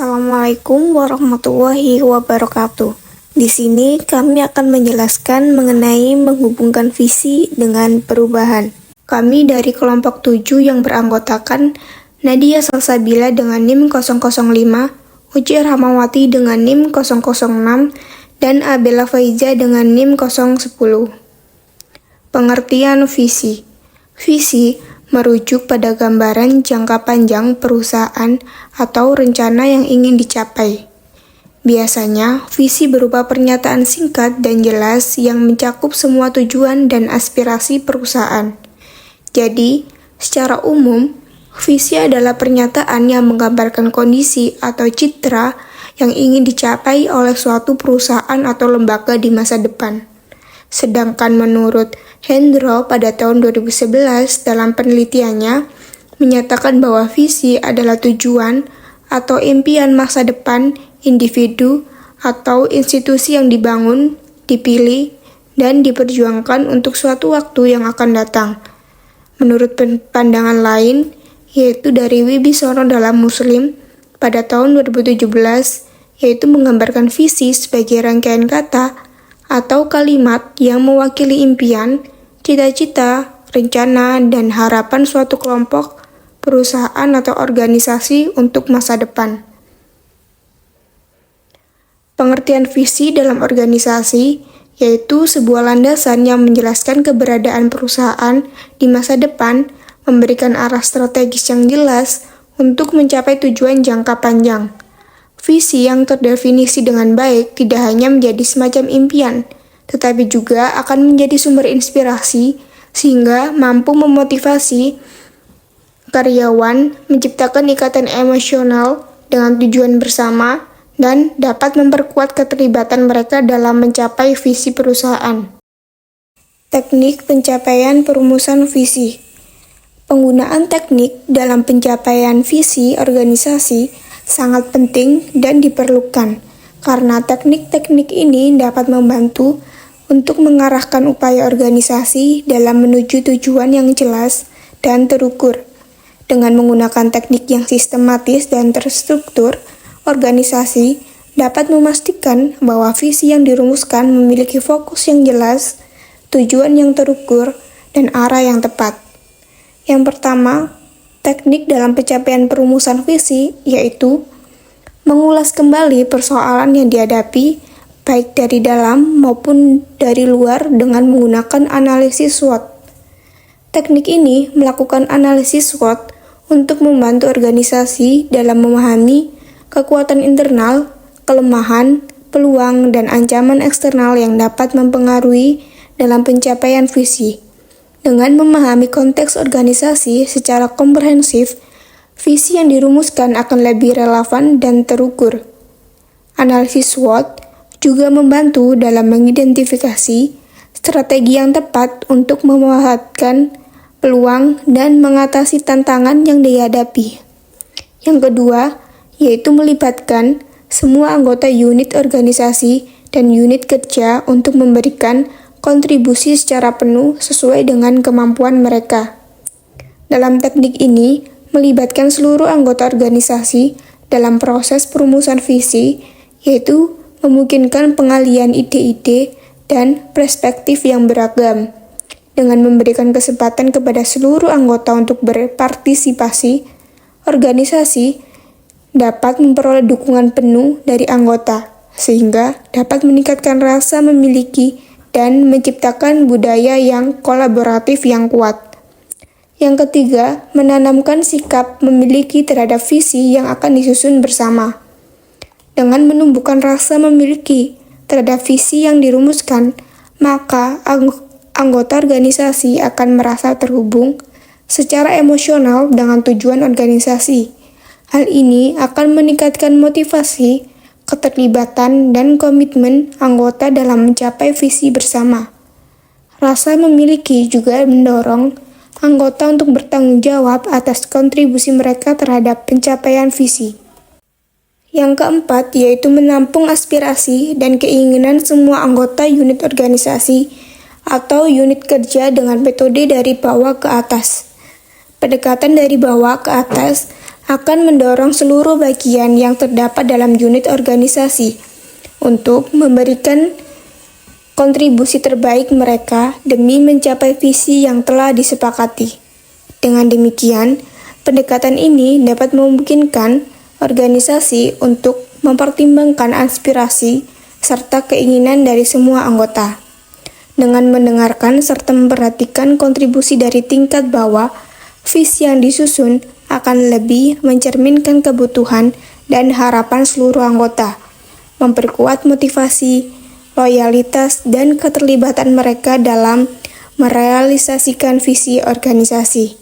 Assalamualaikum warahmatullahi wabarakatuh. Di sini kami akan menjelaskan mengenai menghubungkan visi dengan perubahan. Kami dari kelompok 7 yang beranggotakan Nadia Salsabila dengan NIM 005, Uci Rahmawati dengan NIM 006, dan Abella Faiza dengan NIM 010. Pengertian visi. Visi merujuk pada gambaran jangka panjang perusahaan atau rencana yang ingin dicapai. Biasanya, visi berupa pernyataan singkat dan jelas yang mencakup semua tujuan dan aspirasi perusahaan. Jadi, secara umum, visi adalah pernyataan yang menggambarkan kondisi atau citra yang ingin dicapai oleh suatu perusahaan atau lembaga di masa depan. Sedangkan menurut Hendro pada tahun 2011 dalam penelitiannya menyatakan bahwa visi adalah tujuan atau impian masa depan individu atau institusi yang dibangun, dipilih, dan diperjuangkan untuk suatu waktu yang akan datang. Menurut pandangan lain, yaitu dari Wibisono dalam Muslim pada tahun 2017, yaitu menggambarkan visi sebagai rangkaian kata atau kalimat yang mewakili impian, cita-cita, rencana, dan harapan suatu kelompok, perusahaan, atau organisasi untuk masa depan. Pengertian visi dalam organisasi yaitu sebuah landasan yang menjelaskan keberadaan perusahaan di masa depan, memberikan arah strategis yang jelas untuk mencapai tujuan jangka panjang. Visi yang terdefinisi dengan baik tidak hanya menjadi semacam impian, tetapi juga akan menjadi sumber inspirasi sehingga mampu memotivasi karyawan, menciptakan ikatan emosional dengan tujuan bersama, dan dapat memperkuat keterlibatan mereka dalam mencapai visi perusahaan. Teknik pencapaian perumusan visi. Penggunaan teknik dalam pencapaian visi organisasi sangat penting dan diperlukan, karena teknik-teknik ini dapat membantu untuk mengarahkan upaya organisasi dalam menuju tujuan yang jelas dan terukur. Dengan menggunakan teknik yang sistematis dan terstruktur, organisasi dapat memastikan bahwa visi yang dirumuskan memiliki fokus yang jelas, tujuan yang terukur, dan arah yang tepat. Yang pertama, teknik dalam pencapaian perumusan visi yaitu mengulas kembali persoalan yang dihadapi baik dari dalam maupun dari luar dengan menggunakan analisis SWOT. Teknik ini melakukan analisis SWOT untuk membantu organisasi dalam memahami kekuatan internal, kelemahan, peluang, dan ancaman eksternal yang dapat mempengaruhi dalam pencapaian visi. Dengan memahami konteks organisasi secara komprehensif, visi yang dirumuskan akan lebih relevan dan terukur. Analisis SWOT juga membantu dalam mengidentifikasi strategi yang tepat untuk memanfaatkan peluang dan mengatasi tantangan yang dihadapi. Yang kedua, yaitu melibatkan semua anggota unit organisasi dan unit kerja untuk memberikan kontribusi secara penuh sesuai dengan kemampuan mereka. Dalam teknik ini, melibatkan seluruh anggota organisasi dalam proses perumusan visi, yaitu memungkinkan pengalihan ide-ide dan perspektif yang beragam. Dengan memberikan kesempatan kepada seluruh anggota untuk berpartisipasi, organisasi dapat memperoleh dukungan penuh dari anggota, sehingga dapat meningkatkan rasa memiliki dan menciptakan budaya yang kolaboratif yang kuat. Yang ketiga, menanamkan sikap memiliki terhadap visi yang akan disusun bersama. Dengan menumbuhkan rasa memiliki terhadap visi yang dirumuskan, maka anggota organisasi akan merasa terhubung secara emosional dengan tujuan organisasi. Hal ini akan meningkatkan motivasi, keterlibatan, dan komitmen anggota dalam mencapai visi bersama. Rasa memiliki juga mendorong anggota untuk bertanggung jawab atas kontribusi mereka terhadap pencapaian visi. Yang keempat, yaitu menampung aspirasi dan keinginan semua anggota unit organisasi atau unit kerja dengan metode dari bawah ke atas. Pendekatan dari bawah ke atas akan mendorong seluruh bagian yang terdapat dalam unit organisasi untuk memberikan kontribusi terbaik mereka demi mencapai visi yang telah disepakati. Dengan demikian, pendekatan ini dapat memungkinkan organisasi untuk mempertimbangkan aspirasi serta keinginan dari semua anggota. Dengan mendengarkan serta memperhatikan kontribusi dari tingkat bawah, visi yang disusun akan lebih mencerminkan kebutuhan dan harapan seluruh anggota, memperkuat motivasi, loyalitas, dan keterlibatan mereka dalam merealisasikan visi organisasi.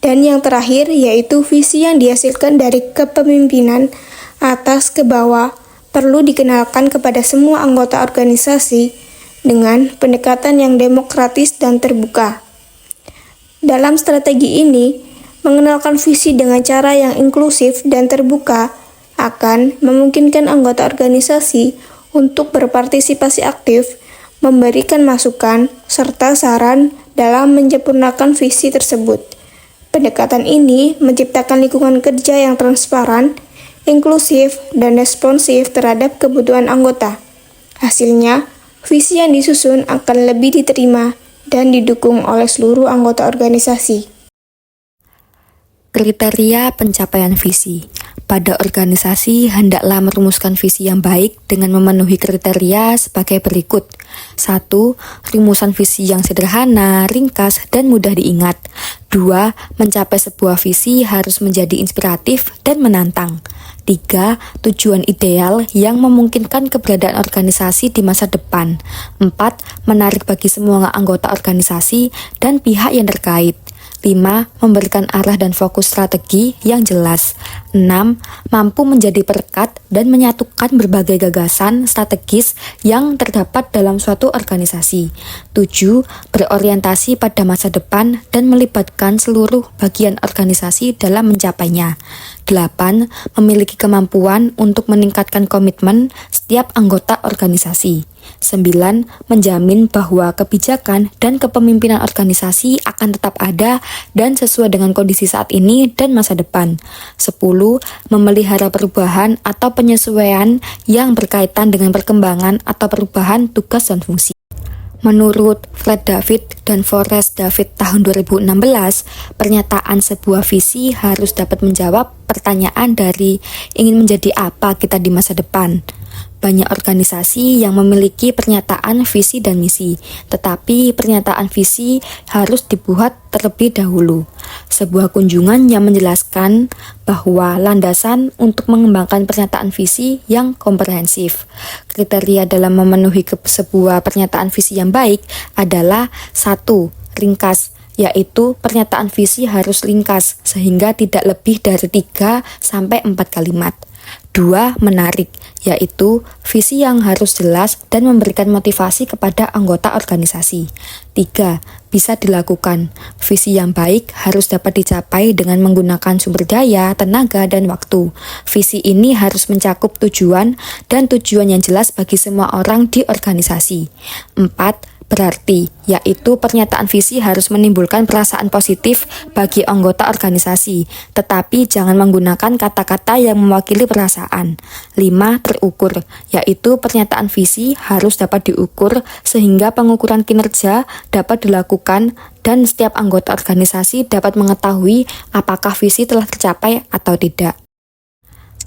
Dan yang terakhir yaitu visi yang dihasilkan dari kepemimpinan atas ke bawah perlu dikenalkan kepada semua anggota organisasi dengan pendekatan yang demokratis dan terbuka. Dalam strategi ini, mengenalkan visi dengan cara yang inklusif dan terbuka akan memungkinkan anggota organisasi untuk berpartisipasi aktif, memberikan masukan, serta saran dalam menyempurnakan visi tersebut. Pendekatan ini menciptakan lingkungan kerja yang transparan, inklusif, dan responsif terhadap kebutuhan anggota. Hasilnya, visi yang disusun akan lebih diterima dan didukung oleh seluruh anggota organisasi. Kriteria pencapaian visi. Pada organisasi, hendaklah merumuskan visi yang baik dengan memenuhi kriteria sebagai berikut. 1. Rumusan visi yang sederhana, ringkas, dan mudah diingat. 2. Mencapai sebuah visi harus menjadi inspiratif dan menantang. 3. Tujuan ideal yang memungkinkan keberadaan organisasi di masa depan. 4. Menarik bagi semua anggota organisasi dan pihak yang terkait. 5. Memberikan arah dan fokus strategi yang jelas. 6. Mampu menjadi perekat dan menyatukan berbagai gagasan strategis yang terdapat dalam suatu organisasi. 7. Berorientasi pada masa depan dan melibatkan seluruh bagian organisasi dalam mencapainya. 8. Memiliki kemampuan untuk meningkatkan komitmen setiap anggota organisasi. 9. Menjamin bahwa kebijakan dan kepemimpinan organisasi akan tetap ada dan sesuai dengan kondisi saat ini dan masa depan. 10. Memelihara perubahan atau penyesuaian yang berkaitan dengan perkembangan atau perubahan tugas dan fungsi. Menurut Fred David dan Forrest David tahun 2016, pernyataan sebuah visi harus dapat menjawab pertanyaan dari ingin menjadi apa kita di masa depan. Banyak organisasi yang memiliki pernyataan visi dan misi, tetapi pernyataan visi harus dibuat terlebih dahulu. Sebuah kunjungan yang menjelaskan bahwa landasan untuk mengembangkan pernyataan visi yang komprehensif. Kriteria dalam memenuhi sebuah pernyataan visi yang baik adalah 1. Ringkas, yaitu pernyataan visi harus ringkas sehingga tidak lebih dari 3-4 kalimat. 2. Menarik, yaitu visi yang harus jelas dan memberikan motivasi kepada anggota organisasi. 3. Bisa dilakukan, visi yang baik harus dapat dicapai dengan menggunakan sumber daya, tenaga, dan waktu. Visi ini harus mencakup tujuan dan tujuan yang jelas bagi semua orang di organisasi. 4. Berarti, yaitu pernyataan visi harus menimbulkan perasaan positif bagi anggota organisasi, tetapi jangan menggunakan kata-kata yang mewakili perasaan. 5. Terukur, yaitu pernyataan visi harus dapat diukur sehingga pengukuran kinerja dapat dilakukan dan setiap anggota organisasi dapat mengetahui apakah visi telah tercapai atau tidak.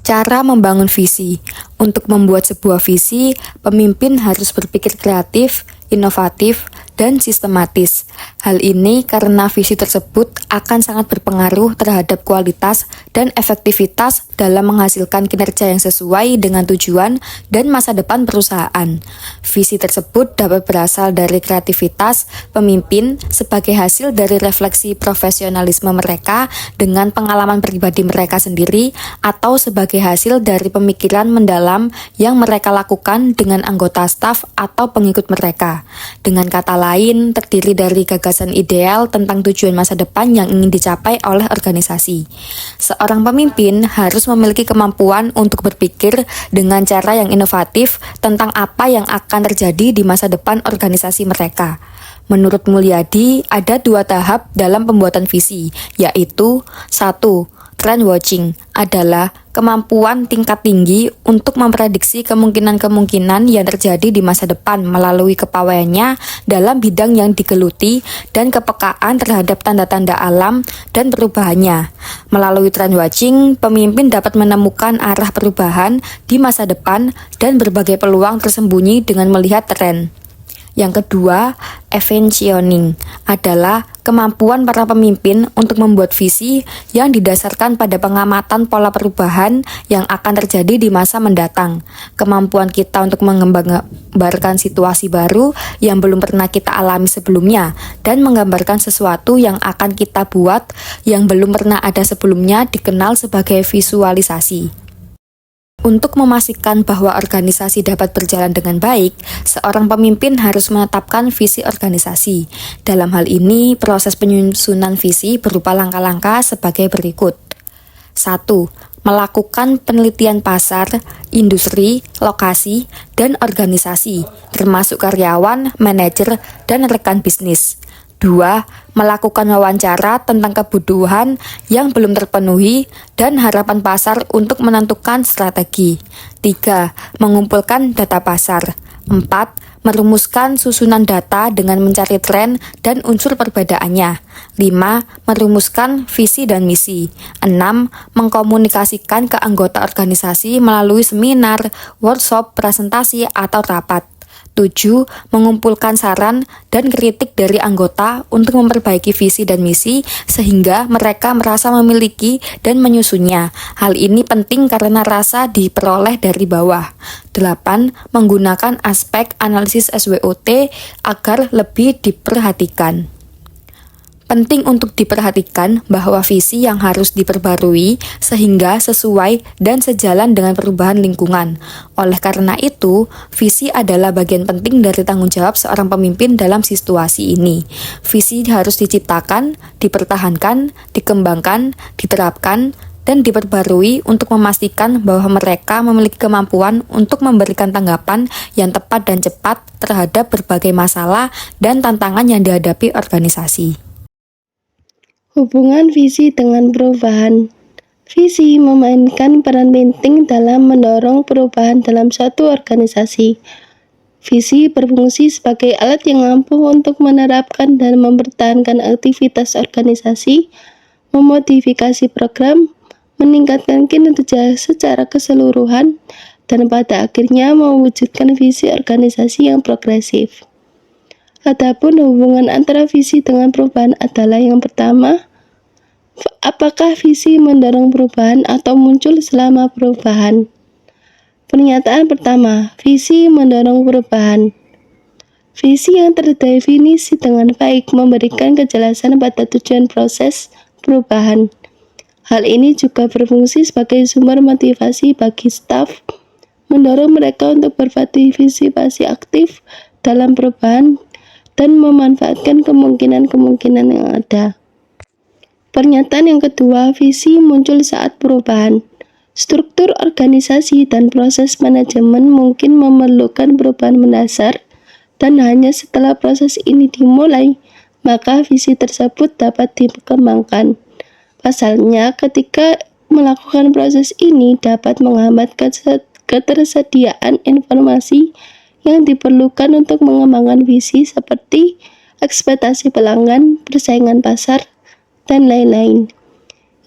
Cara membangun visi. Untuk membuat sebuah visi, pemimpin harus berpikir kreatif, inovatif, dan sistematis. Hal ini karena visi tersebut akan sangat berpengaruh terhadap kualitas dan efektivitas dalam menghasilkan kinerja yang sesuai dengan tujuan dan masa depan perusahaan. Visi tersebut dapat berasal dari kreativitas pemimpin sebagai hasil dari refleksi profesionalisme mereka dengan pengalaman pribadi mereka sendiri atau sebagai hasil dari pemikiran mendalam yang mereka lakukan dengan anggota staf atau pengikut mereka. Dengan kata lain, terdiri dari gagasan ideal tentang tujuan masa depan yang ingin dicapai oleh organisasi. Seorang pemimpin harus memiliki kemampuan untuk berpikir dengan cara yang inovatif tentang apa yang akan terjadi di masa depan organisasi mereka. Menurut Mulyadi, ada 2 tahap dalam pembuatan visi, yaitu 1. Trend watching adalah kemampuan tingkat tinggi untuk memprediksi kemungkinan-kemungkinan yang terjadi di masa depan melalui kepawaiannya dalam bidang yang digeluti dan kepekaan terhadap tanda-tanda alam dan perubahannya. Melalui trend watching, pemimpin dapat menemukan arah perubahan di masa depan dan berbagai peluang tersembunyi dengan melihat tren. Yang kedua, eventioning adalah kemampuan para pemimpin untuk membuat visi yang didasarkan pada pengamatan pola perubahan yang akan terjadi di masa mendatang. Kemampuan kita untuk menggambarkan situasi baru yang belum pernah kita alami sebelumnya dan menggambarkan sesuatu yang akan kita buat yang belum pernah ada sebelumnya dikenal sebagai visualisasi. Untuk memastikan bahwa organisasi dapat berjalan dengan baik, seorang pemimpin harus menetapkan visi organisasi. Dalam hal ini, proses penyusunan visi berupa langkah-langkah sebagai berikut. 1. Melakukan penelitian pasar, industri, lokasi, dan organisasi, termasuk karyawan, manajer, dan rekan bisnis. 2. Melakukan wawancara tentang kebutuhan yang belum terpenuhi dan harapan pasar untuk menentukan strategi. 3. Mengumpulkan data pasar. 4. Merumuskan susunan data dengan mencari tren dan unsur perbedaannya. 5. Merumuskan visi dan misi. 6. Mengkomunikasikan ke anggota organisasi melalui seminar, workshop, presentasi, atau rapat. 7. Mengumpulkan saran dan kritik dari anggota untuk memperbaiki visi dan misi sehingga mereka merasa memiliki dan menyusunnya. Hal ini penting karena rasa diperoleh dari bawah. 8. Menggunakan aspek analisis SWOT agar lebih diperhatikan. Penting untuk diperhatikan bahwa visi yang harus diperbarui sehingga sesuai dan sejalan dengan perubahan lingkungan. Oleh karena itu, visi adalah bagian penting dari tanggung jawab seorang pemimpin dalam situasi ini. Visi harus diciptakan, dipertahankan, dikembangkan, diterapkan, dan diperbarui untuk memastikan bahwa mereka memiliki kemampuan untuk memberikan tanggapan yang tepat dan cepat terhadap berbagai masalah dan tantangan yang dihadapi organisasi. Hubungan visi dengan perubahan. Visi memainkan peran penting dalam mendorong perubahan dalam suatu organisasi. Visi berfungsi sebagai alat yang ampuh untuk menerapkan dan mempertahankan aktivitas organisasi, memodifikasi program, meningkatkan kinerja secara keseluruhan, dan pada akhirnya mewujudkan visi organisasi yang progresif. Adapun hubungan antara visi dengan perubahan adalah yang pertama, apakah visi mendorong perubahan atau muncul selama perubahan? Pernyataan pertama, visi mendorong perubahan. Visi yang terdefinisi dengan baik memberikan kejelasan pada tujuan proses perubahan. Hal ini juga berfungsi sebagai sumber motivasi bagi staf, mendorong mereka untuk berpartisipasi aktif dalam perubahan dan memanfaatkan kemungkinan-kemungkinan yang ada. Pernyataan yang kedua, visi muncul saat perubahan. Struktur organisasi dan proses manajemen mungkin memerlukan perubahan mendasar, dan hanya setelah proses ini dimulai, maka visi tersebut dapat dikembangkan. Pasalnya, ketika melakukan proses ini dapat menghambat ketersediaan informasi yang diperlukan untuk mengembangkan visi seperti ekspektasi pelanggan, persaingan pasar, dan lain-lain.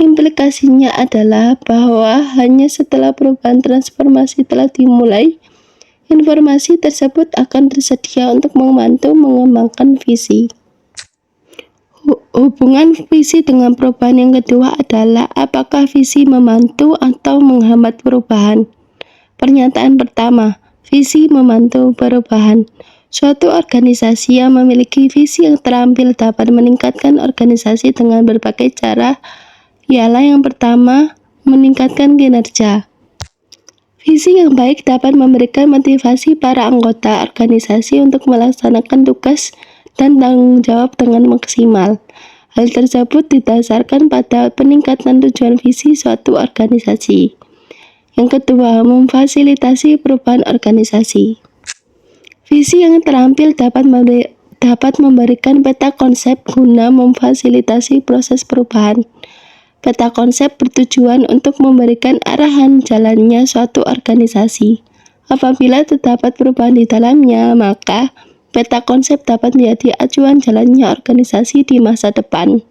Implikasinya adalah bahwa hanya setelah perubahan transformasi telah dimulai, informasi tersebut akan tersedia untuk membantu mengembangkan visi. Hubungan visi dengan perubahan yang kedua adalah apakah visi membantu atau menghambat perubahan. Pernyataan pertama, visi membantu perubahan. Suatu organisasi yang memiliki visi yang terampil dapat meningkatkan organisasi dengan berbagai cara, ialah yang pertama, meningkatkan kinerja. Visi yang baik dapat memberikan motivasi para anggota organisasi untuk melaksanakan tugas dan tanggung jawab dengan maksimal. Hal tersebut didasarkan pada peningkatan tujuan visi suatu organisasi. Yang kedua, memfasilitasi perubahan organisasi. Visi yang terampil dapat memberikan peta konsep guna memfasilitasi proses perubahan. Peta konsep bertujuan untuk memberikan arahan jalannya suatu organisasi. Apabila terdapat perubahan di dalamnya, maka peta konsep dapat menjadi acuan jalannya organisasi di masa depan.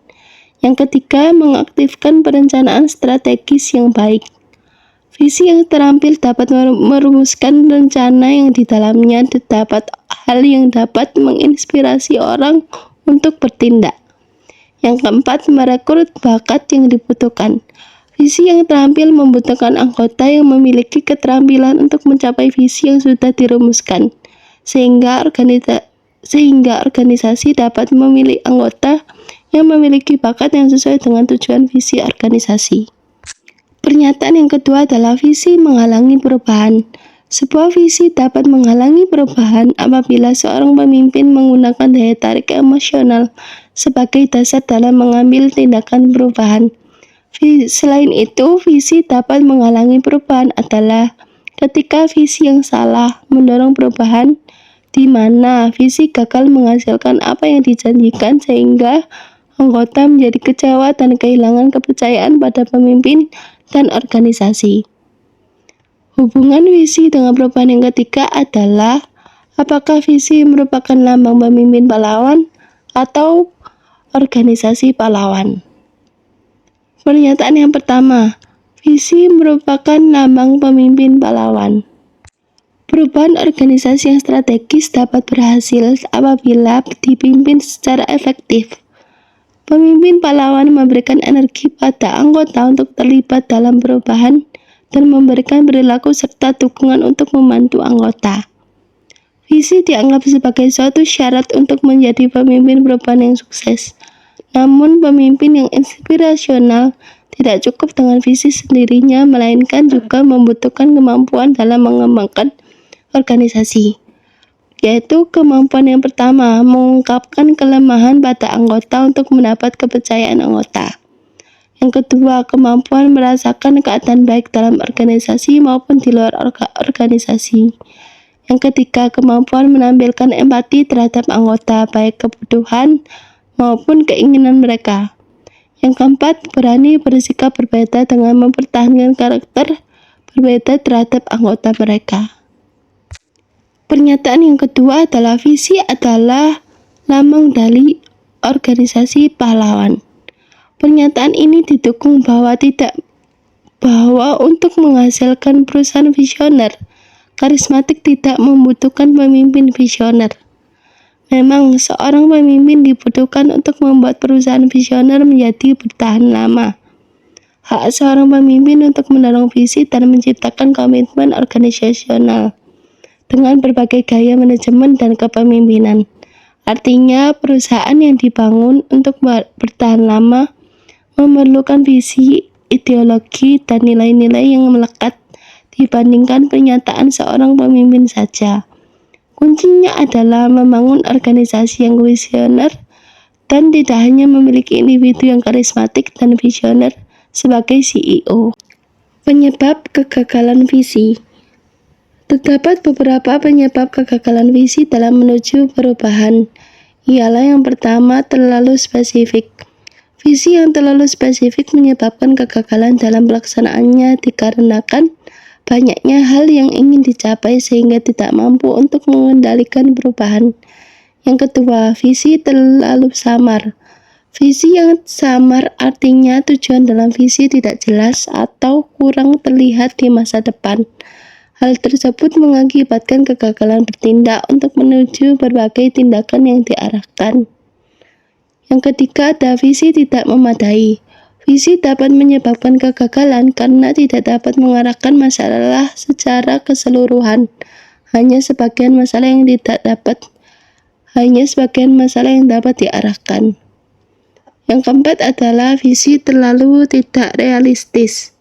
Yang ketiga, mengaktifkan perencanaan strategis yang baik. Visi yang terampil dapat merumuskan rencana yang di dalamnya terdapat hal yang dapat menginspirasi orang untuk bertindak. Yang keempat, merekrut bakat yang dibutuhkan. Visi yang terampil membutuhkan anggota yang memiliki keterampilan untuk mencapai visi yang sudah dirumuskan, sehingga organisasi dapat memilih anggota yang memiliki bakat yang sesuai dengan tujuan visi organisasi. Pernyataan yang kedua adalah visi menghalangi perubahan. Sebuah visi dapat menghalangi perubahan apabila seorang pemimpin menggunakan daya tarik emosional sebagai dasar dalam mengambil tindakan perubahan. Selain itu, visi dapat menghalangi perubahan adalah ketika visi yang salah mendorong perubahan, di mana visi gagal menghasilkan apa yang dijanjikan sehingga anggota menjadi kecewa dan kehilangan kepercayaan pada pemimpin dan organisasi. Hubungan visi dengan perubahan yang ketiga adalah apakah visi merupakan lambang pemimpin pahlawan atau organisasi pahlawan. Pernyataan yang pertama, visi merupakan lambang pemimpin pahlawan. Perubahan organisasi yang strategis dapat berhasil apabila dipimpin secara efektif. Pemimpin pahlawan memberikan energi pada anggota untuk terlibat dalam perubahan dan memberikan perilaku serta dukungan untuk membantu anggota. Visi dianggap sebagai suatu syarat untuk menjadi pemimpin perubahan yang sukses. Namun, pemimpin yang inspirasional tidak cukup dengan visi sendirinya, melainkan juga membutuhkan kemampuan dalam mengembangkan organisasi. Yaitu kemampuan yang pertama, mengungkapkan kelemahan pada anggota untuk mendapat kepercayaan anggota. Yang kedua, kemampuan merasakan keadaan baik dalam organisasi maupun di luar organisasi. Yang ketiga, kemampuan menampilkan empati terhadap anggota, baik kebutuhan maupun keinginan mereka. Yang keempat, berani bersikap berbeda dengan mempertahankan karakter berbeda terhadap anggota mereka. Pernyataan yang kedua adalah visi adalah lambang dari organisasi pahlawan. Pernyataan ini didukung bahwa untuk menghasilkan perusahaan visioner, karismatik tidak membutuhkan pemimpin visioner. Memang seorang pemimpin dibutuhkan untuk membuat perusahaan visioner menjadi bertahan lama. Hak seorang pemimpin untuk mendorong visi dan menciptakan komitmen organisasional dengan berbagai gaya manajemen dan kepemimpinan. Artinya, perusahaan yang dibangun untuk bertahan lama memerlukan visi, ideologi, dan nilai-nilai yang melekat dibandingkan pernyataan seorang pemimpin saja. Kuncinya adalah membangun organisasi yang visioner dan tidak hanya memiliki individu yang karismatik dan visioner sebagai CEO. Penyebab kegagalan visi. Terdapat beberapa penyebab kegagalan visi dalam menuju perubahan. Ialah yang pertama, terlalu spesifik. Visi yang terlalu spesifik menyebabkan kegagalan dalam pelaksanaannya dikarenakan banyaknya hal yang ingin dicapai sehingga tidak mampu untuk mengendalikan perubahan. Yang kedua, visi terlalu samar. Visi yang samar artinya tujuan dalam visi tidak jelas atau kurang terlihat di masa depan. Hal tersebut mengakibatkan kegagalan bertindak untuk menuju berbagai tindakan yang diarahkan. Yang ketiga, ada visi tidak memadai. Visi dapat menyebabkan kegagalan karena tidak dapat mengarahkan masalah secara keseluruhan. Hanya sebagian masalah yang dapat diarahkan. Yang keempat adalah visi terlalu tidak realistis.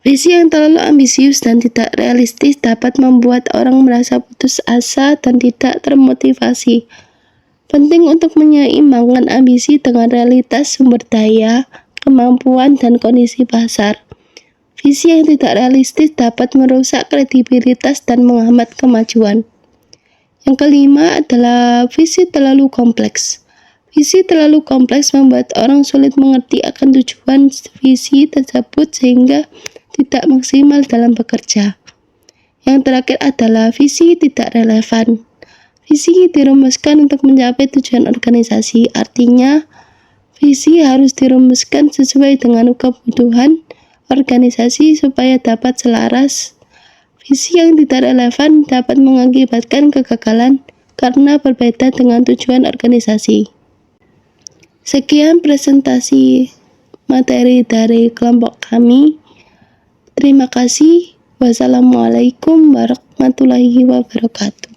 Visi yang terlalu ambisius dan tidak realistis dapat membuat orang merasa putus asa dan tidak termotivasi. Penting untuk menyeimbangkan ambisi dengan realitas sumber daya, kemampuan, dan kondisi pasar. Visi yang tidak realistis dapat merusak kredibilitas dan menghambat kemajuan. Yang kelima adalah visi terlalu kompleks. Visi terlalu kompleks membuat orang sulit mengerti akan tujuan visi tersebut sehingga tidak maksimal dalam bekerja. Yang terakhir adalah visi tidak relevan. Visi dirumuskan untuk mencapai tujuan organisasi, artinya visi harus dirumuskan sesuai dengan kebutuhan organisasi supaya dapat selaras. Visi yang tidak relevan dapat mengakibatkan kegagalan karena berbeda dengan tujuan organisasi. Sekian presentasi materi dari kelompok kami. Terima kasih. Wassalamualaikum warahmatullahi wabarakatuh.